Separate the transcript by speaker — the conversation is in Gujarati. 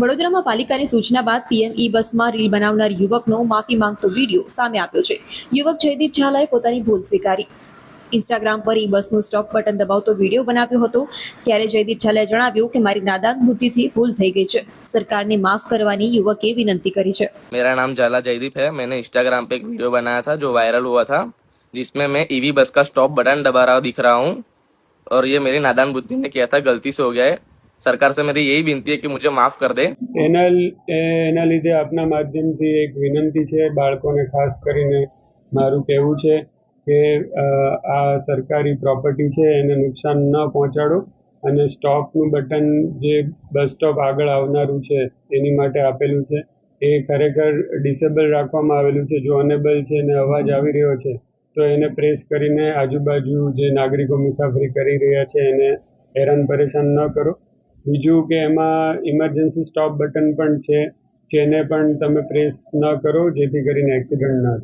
Speaker 1: વડોદરામાં પાલિકાની સૂચના બાદ પીએમ ઈ બસમાં રીલ બનાવનાર યુવકનો માફી માંગતો વિડીયો સામે આવ્યો છે। યુવક જયદીપ ઝાલાએ પોતાની ભૂલ સ્વીકારી ઇન્સ્ટાગ્રામ પર ઈ બસનું સ્ટોપ બટન દબાવતો વિડીયો બનાવ્યો હતો। ત્યારે જયદીપ ઝાલાએ જણાવ્યું કે મારી નાદાન બુદ્ધિથી ભૂલ થઈ ગઈ છે, સરकारने माफ करवानी युवके विनंती करी है।
Speaker 2: मेरा नाम झाला जयदीप है। मैंने इंस्टाग्राम पे एक वीडियो बनाया था जो वायरल हुआ था, जिसमें मैं ईवी बस का स्टॉप बटन दबा रहा दिख रहा हूँ और ये मेरी नादान बुद्धि ने किया था, गलती से हो गया है। सरकार से मेरी यही विनती है कि मुझे माफ कर दे।
Speaker 3: એના લીધે આપના માધ્યમથી એક વિનંતી છે, બાળકોને ખાસ કરીને મારું કહેવું છે કે આ સરકારી પ્રોપર્ટી છે એને નુકસાન ન પહોંચાડો અને સ્ટોપનું બટન જે બસ સ્ટોપ આગળ આવનારું છે એની માટે આપેલું છે એ ખરેખર ડિસેબલ રાખવામાં આવેલું છે। જો અનેબલ છે અને અવાજ આવી રહ્યો છે તો એને પ્રેસ કરીને આજુબાજુ જે નાગરિકો મુસાફરી કરી રહ્યા છે એને હેરાન પરેશાન ન કરો। બીજું કે એમાં ઇમરજન્સી સ્ટોપ બટન પણ છે, જેને પણ તમે પ્રેસ ન કરો જેથી કરીને એક્સિડન્ટ ન થાય।